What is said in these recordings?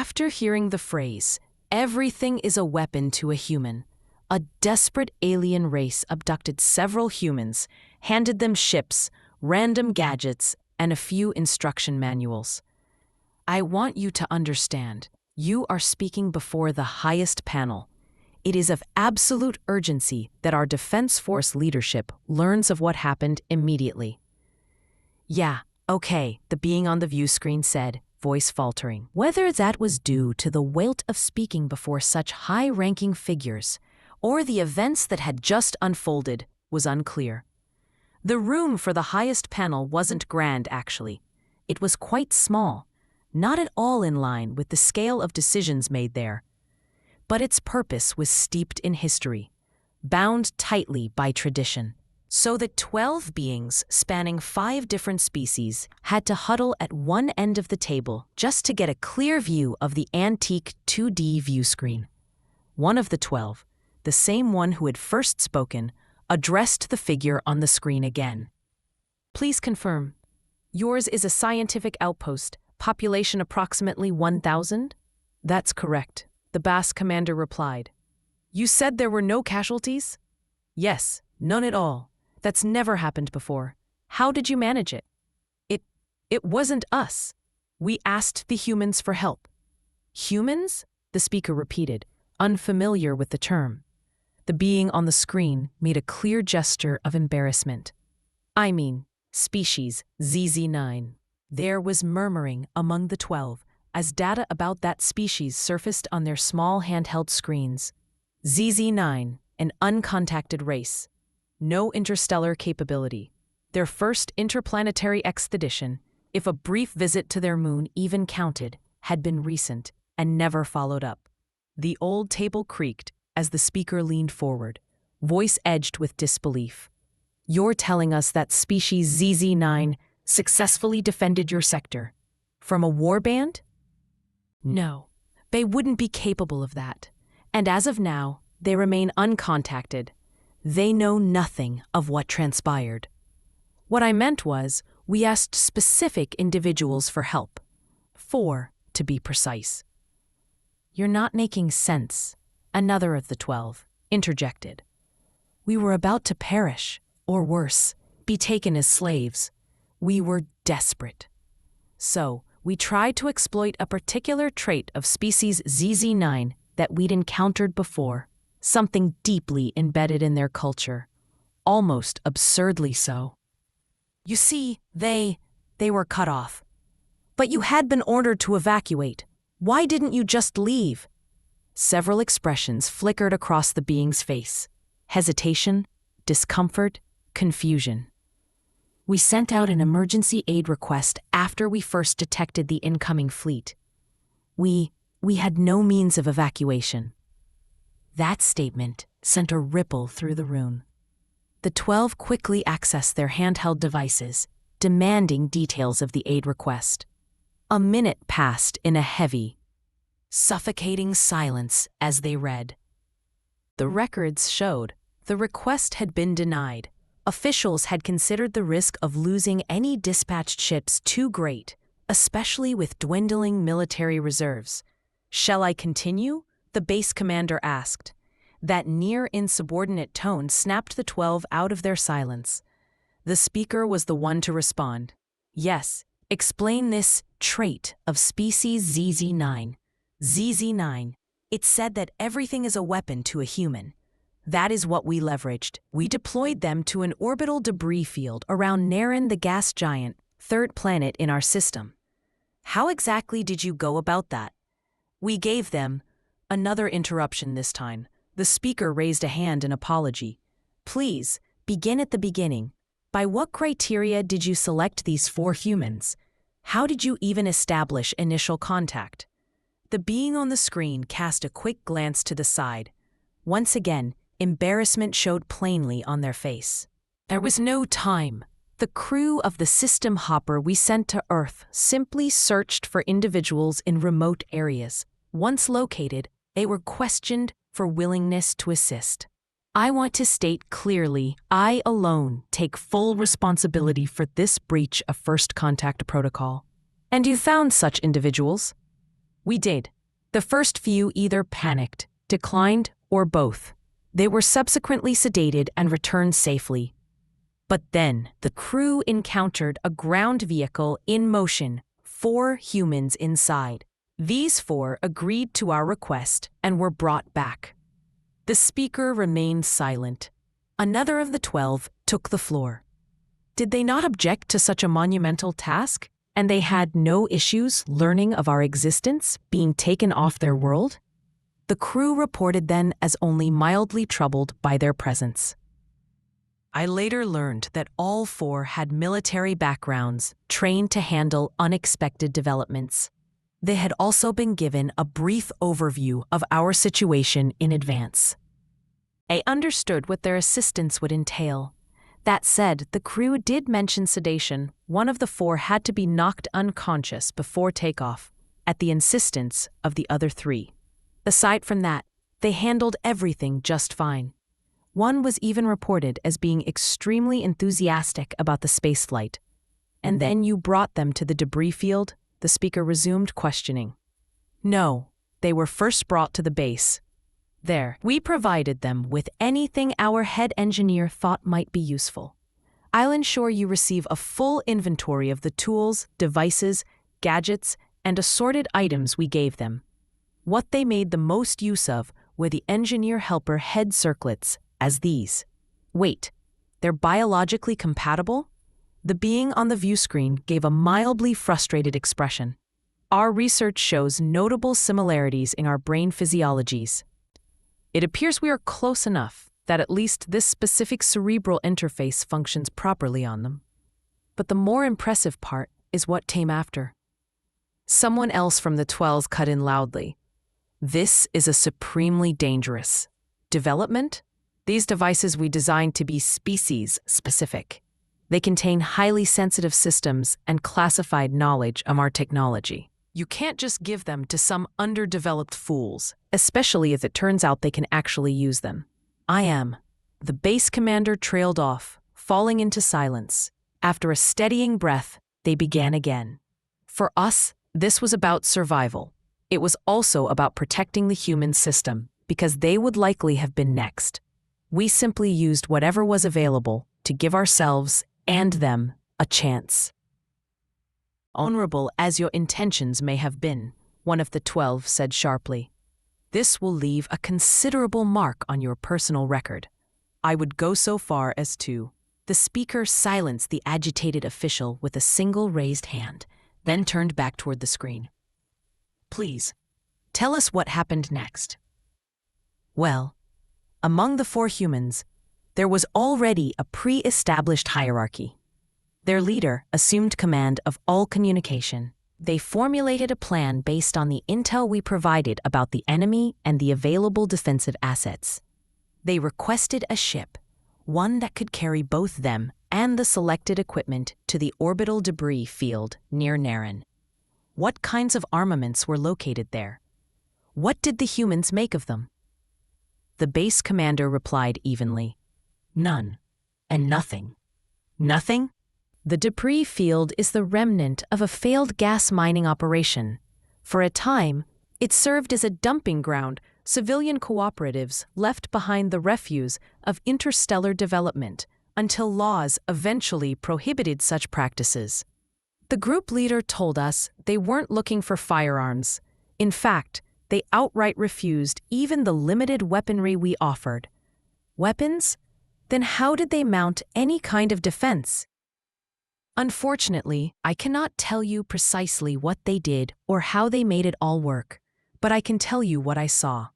After hearing the phrase, "everything is a weapon to a human," a desperate alien race abducted several humans, handed them ships, random gadgets, and a few instruction manuals. I want you to understand, you are speaking before the highest panel. It is of absolute urgency that our Defense Force leadership learns of what happened immediately. Yeah, okay, the being on the view screen said, voice faltering. Whether that was due to the weight of speaking before such high-ranking figures, or the events that had just unfolded, was unclear. The room for the highest panel wasn't grand, actually. It was quite small, not at all in line with the scale of decisions made there. But its purpose was steeped in history, bound tightly by tradition, so that 12 beings spanning 5 different species had to huddle at one end of the table just to get a clear view of the antique 2D view screen. One of the 12, the same one who had first spoken, addressed the figure on the screen again. Please confirm. Yours is a scientific outpost, population approximately 1,000? That's correct, the BAS commander replied. You said there were no casualties? Yes, none at all. That's never happened before. How did you manage it? It wasn't us. We asked the humans for help. Humans? The speaker repeated, unfamiliar with the term. The being on the screen made a clear gesture of embarrassment. I mean, species ZZ9. There was murmuring among the 12 as data about that species surfaced on their small handheld screens. ZZ9, an uncontacted race. No interstellar capability. Their first interplanetary expedition, if a brief visit to their moon even counted, had been recent and never followed up. The old table creaked as the speaker leaned forward, voice edged with disbelief. You're telling us that species ZZ9 successfully defended your sector from a warband? No, they wouldn't be capable of that. And as of now, they remain uncontacted. They know nothing of what transpired. What I meant was, we asked specific individuals for help. 4, to be precise. You're not making sense, another of the 12 interjected. We were about to perish, or worse, be taken as slaves. We were desperate. So, we tried to exploit a particular trait of species ZZ9 that we'd encountered before, something deeply embedded in their culture, almost absurdly so. You see, they were cut off. But you had been ordered to evacuate. Why didn't you just leave? Several expressions flickered across the being's face. Hesitation, discomfort, confusion. We sent out an emergency aid request after we first detected the incoming fleet. We had no means of evacuation. That statement sent a ripple through the room. The 12 quickly accessed their handheld devices, demanding details of the aid request. A minute passed in a heavy, suffocating silence as they read. The records showed the request had been denied. Officials had considered the risk of losing any dispatched ships too great, especially with dwindling military reserves. Shall I continue? The base commander asked. That near insubordinate tone snapped the 12 out of their silence. The speaker was the one to respond. Yes, explain this trait of species ZZ9. ZZ9. It said that everything is a weapon to a human. That is what we leveraged. We deployed them to an orbital debris field around Naren the gas giant, 3rd planet in our system. How exactly did you go about that? We gave them... Another interruption this time. The speaker raised a hand in apology. Please, begin at the beginning. By what criteria did you select these 4 humans? How did you even establish initial contact? The being on the screen cast a quick glance to the side. Once again, embarrassment showed plainly on their face. There was no time. The crew of the system hopper we sent to Earth simply searched for individuals in remote areas. Once located, they were questioned for willingness to assist. I want to state clearly, I alone take full responsibility for this breach of first contact protocol. And you found such individuals? We did, The first few either panicked, declined, or both. They were subsequently sedated and returned safely. But then the crew encountered a ground vehicle in motion, 4 humans inside. These 4 agreed to our request and were brought back. The speaker remained silent. Another of the 12 took the floor. Did they not object to such a monumental task? And they had no issues learning of our existence, being taken off their world? The crew reported then as only mildly troubled by their presence. I later learned that all 4 had military backgrounds, trained to handle unexpected developments. They had also been given a brief overview of our situation in advance. I understood what their assistance would entail. That said, the crew did mention sedation. One of the 4 had to be knocked unconscious before takeoff, at the insistence of the other 3. Aside from that, they handled everything just fine. One was even reported as being extremely enthusiastic about the spaceflight. And then you brought them to the debris field, the speaker resumed questioning. No, they were first brought to the base. There, we provided them with anything our head engineer thought might be useful. I'll ensure you receive a full inventory of the tools, devices, gadgets, and assorted items we gave them. What they made the most use of were the engineer helper head circlets, as these. Wait, they're biologically compatible? The being on the view screen gave a mildly frustrated expression. Our research shows notable similarities in our brain physiologies. It appears we are close enough that at least this specific cerebral interface functions properly on them. But the more impressive part is what came after. Someone else from the 12 cut in loudly. This is a supremely dangerous development. These devices we designed to be species-specific. They contain highly sensitive systems and classified knowledge of our technology. You can't just give them to some underdeveloped fools, especially if it turns out they can actually use them. I am. The base commander trailed off, falling into silence. After a steadying breath, they began again. For us, this was about survival. It was also about protecting the human system, because they would likely have been next. We simply used whatever was available to give ourselves and them a chance. Honorable as your intentions may have been, one of the 12 said sharply, this will leave a considerable mark on your personal record. I would go so far as to. The speaker silenced the agitated official with a single raised hand, then turned back toward the screen. Please, tell us what happened next. Well, among the 4 humans, there was already a pre-established hierarchy. Their leader assumed command of all communication. They formulated a plan based on the intel we provided about the enemy and the available defensive assets. They requested a ship, one that could carry both them and the selected equipment to the orbital debris field near Naren. What kinds of armaments were located there? What did the humans make of them? The base commander replied evenly, none, and nothing. Nothing? The debris field is the remnant of a failed gas mining operation. For a time, it served as a dumping ground. Civilian cooperatives left behind the refuse of interstellar development until laws eventually prohibited such practices. The group leader told us they weren't looking for firearms. In fact, they outright refused even the limited weaponry we offered. Weapons? Then how did they mount any kind of defense? Unfortunately, I cannot tell you precisely what they did or how they made it all work, but I can tell you what I saw.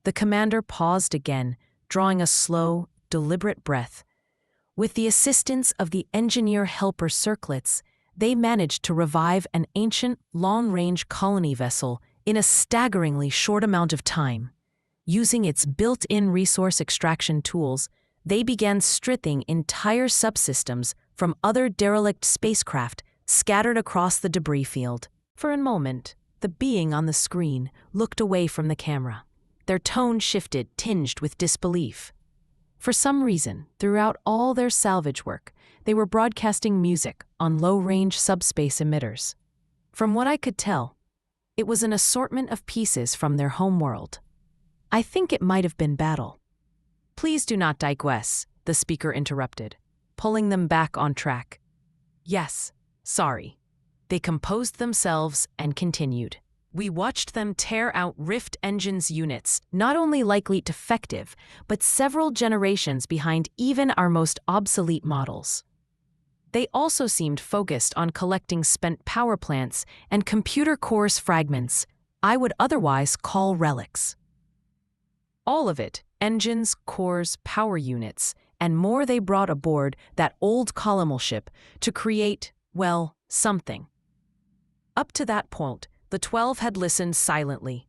The commander paused again, drawing a slow, deliberate breath. With the assistance of the engineer helper Circlets, they managed to revive an ancient, long-range colony vessel in a staggeringly short amount of time. Using its built-in resource extraction tools, they began stripping entire subsystems from other derelict spacecraft scattered across the debris field. For a moment, the being on the screen looked away from the camera. Their tone shifted, tinged with disbelief. For some reason, throughout all their salvage work, they were broadcasting music on low-range subspace emitters. From what I could tell, It was an assortment of pieces from their homeworld. I think it might have been battle. Please do not digress, the speaker interrupted, pulling them back on track. Yes, sorry. They composed themselves and continued. We watched them tear out Rift Engine's units, not only likely defective, but several generations behind even our most obsolete models. They also seemed focused on collecting spent power plants and computer cores fragments I would otherwise call relics. All of it, engines, cores, power units, and more they brought aboard that old colonial ship to create, well, something. Up to that point, the 12 had listened silently.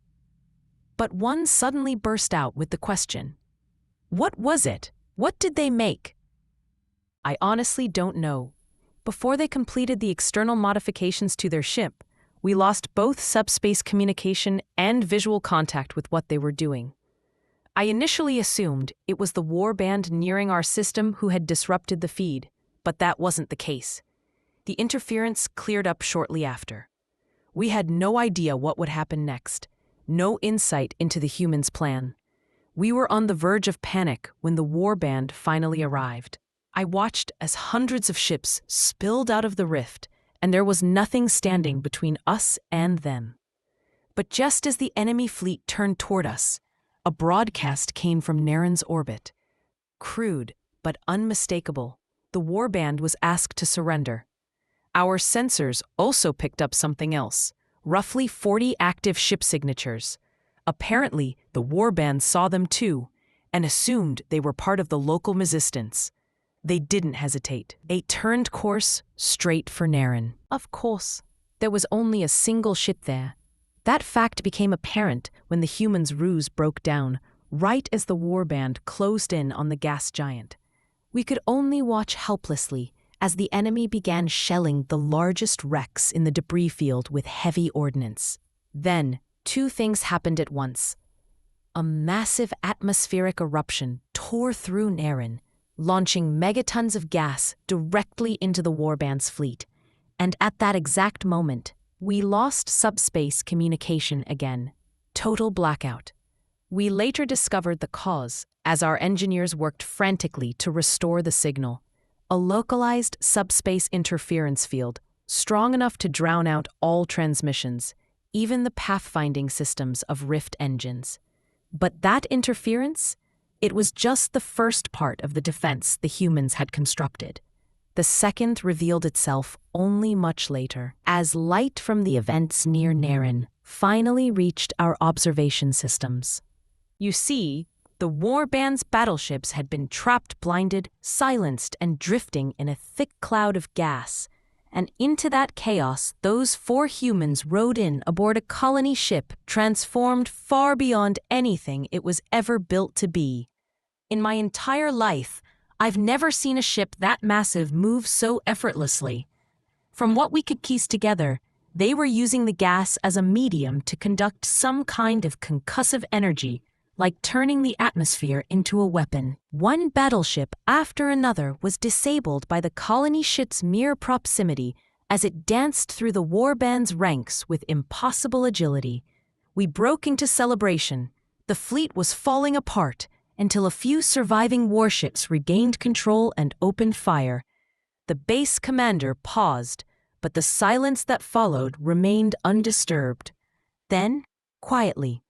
But one suddenly burst out with the question. What was it? What did they make? I honestly don't know. Before they completed the external modifications to their ship, we lost both subspace communication and visual contact with what they were doing. I initially assumed it was the Warband nearing our system who had disrupted the feed, but that wasn't the case. The interference cleared up shortly after. We had no idea what would happen next, no insight into the humans' plan. We were on the verge of panic when the Warband finally arrived. I watched as hundreds of ships spilled out of the rift, and there was nothing standing between us and them. But just as the enemy fleet turned toward us, a broadcast came from Naren's orbit. Crude, but unmistakable, the Warband was asked to surrender. Our sensors also picked up something else, roughly 40 active ship signatures. Apparently, the Warband saw them too, and assumed they were part of the local resistance. They didn't hesitate. They turned course straight for Naren. Of course, there was only a single ship there. That fact became apparent when the humans' ruse broke down, right as the Warband closed in on the gas giant. We could only watch helplessly as the enemy began shelling the largest wrecks in the debris field with heavy ordnance. Then, two things happened at once. A massive atmospheric eruption tore through Naren, launching megatons of gas directly into the Warband's fleet. And at that exact moment, we lost subspace communication again. Total blackout. We later discovered the cause as our engineers worked frantically to restore the signal. A localized subspace interference field, strong enough to drown out all transmissions, even the pathfinding systems of Rift engines. But that interference? It was just the first part of the defense the humans had constructed. The second revealed itself only much later, as light from the events near Naren finally reached our observation systems. You see, the Warband's battleships had been trapped, blinded, silenced, and drifting in a thick cloud of gas. And into that chaos, those 4 humans rode in aboard a colony ship transformed far beyond anything it was ever built to be. In my entire life, I've never seen a ship that massive move so effortlessly. From what we could piece together, they were using the gas as a medium to conduct some kind of concussive energy, like turning the atmosphere into a weapon. One battleship after another was disabled by the colony ship's mere proximity as it danced through the Warband's ranks with impossible agility. We broke into celebration. The fleet was falling apart until a few surviving warships regained control and opened fire. The base commander paused, but the silence that followed remained undisturbed. Then, quietly,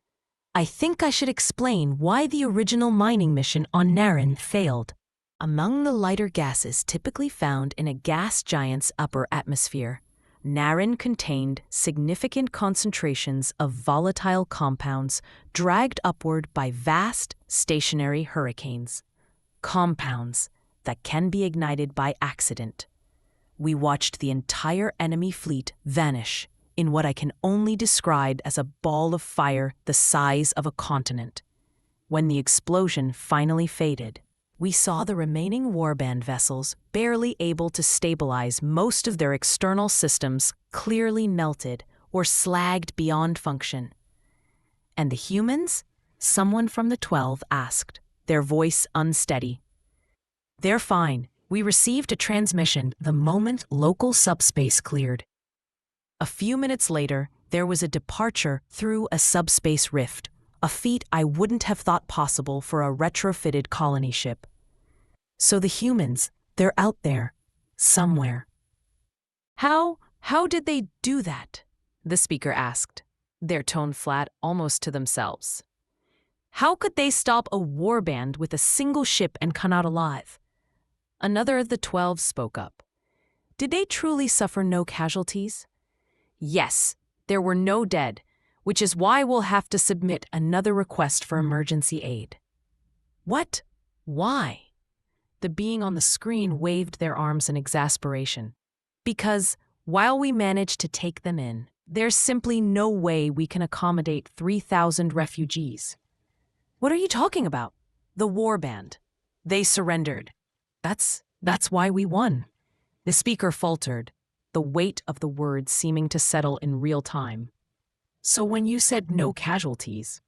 I think I should explain why the original mining mission on Naren failed. Among the lighter gases typically found in a gas giant's upper atmosphere, Naren contained significant concentrations of volatile compounds dragged upward by vast, stationary hurricanes. Compounds that can be ignited by accident. We watched the entire enemy fleet vanish in what I can only describe as a ball of fire the size of a continent. When the explosion finally faded, we saw the remaining Warband vessels, barely able to stabilize most of their external systems, clearly melted or slagged beyond function. And the humans? Someone from the 12 asked, their voice unsteady. They're fine. We received a transmission the moment local subspace cleared. A few minutes later, There was a departure through a subspace rift, a feat I wouldn't have thought possible for a retrofitted colony ship. So the humans, they're out there, somewhere. How did they do that? The speaker asked, their tone flat almost to themselves. How could they stop a warband with a single ship and come out alive? Another of the 12 spoke up. Did they truly suffer no casualties? Yes, there were no dead, which is why we'll have to submit another request for emergency aid. What? Why? The being on the screen waved their arms in exasperation. Because, while we managed to take them in, there's simply no way we can accommodate 3,000 refugees. What are you talking about? The warband. They surrendered. That's why we won. The speaker faltered, the weight of the words seeming to settle in real time. So when you said no casualties?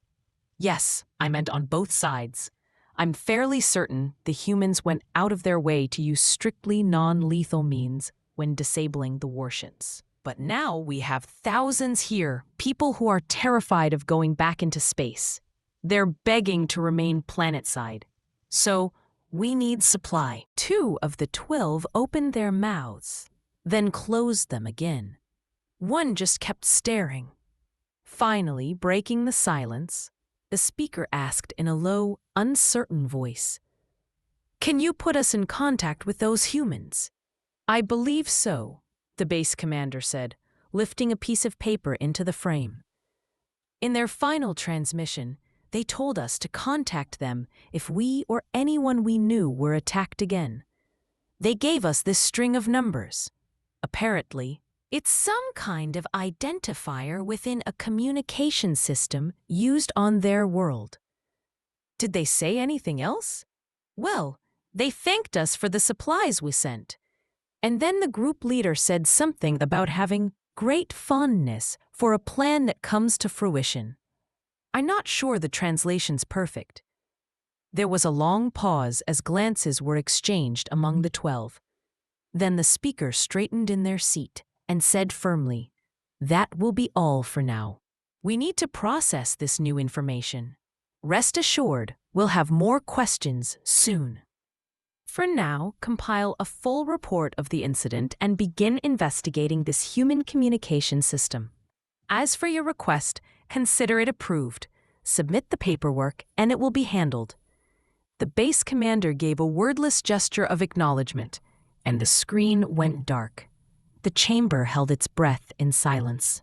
Yes, I meant on both sides. I'm fairly certain the humans went out of their way to use strictly non-lethal means when disabling the warships. But now we have thousands here, people who are terrified of going back into space. They're begging to remain planetside. So, we need supply. 2 of the 12 opened their mouths, then closed them again. One just kept staring. Finally, breaking the silence, the speaker asked in a low, uncertain voice, "Can you put us in contact with those humans?" "I believe so," the base commander said, lifting a piece of paper into the frame. In their final transmission, they told us to contact them if we or anyone we knew were attacked again. They gave us this string of numbers. Apparently, it's some kind of identifier within a communication system used on their world. Did they say anything else? Well, they thanked us for the supplies we sent. And then the group leader said something about having great fondness for a plan that comes to fruition. I'm not sure the translation's perfect. There was a long pause as glances were exchanged among the 12. Then the speaker straightened in their seat and said firmly, "That will be all for now. We need to process this new information. Rest assured, we'll have more questions soon. For now, compile a full report of the incident and begin investigating this human communication system. As for your request, consider it approved. Submit the paperwork, and it will be handled." The base commander gave a wordless gesture of acknowledgement, and the screen went dark. The chamber held its breath in silence.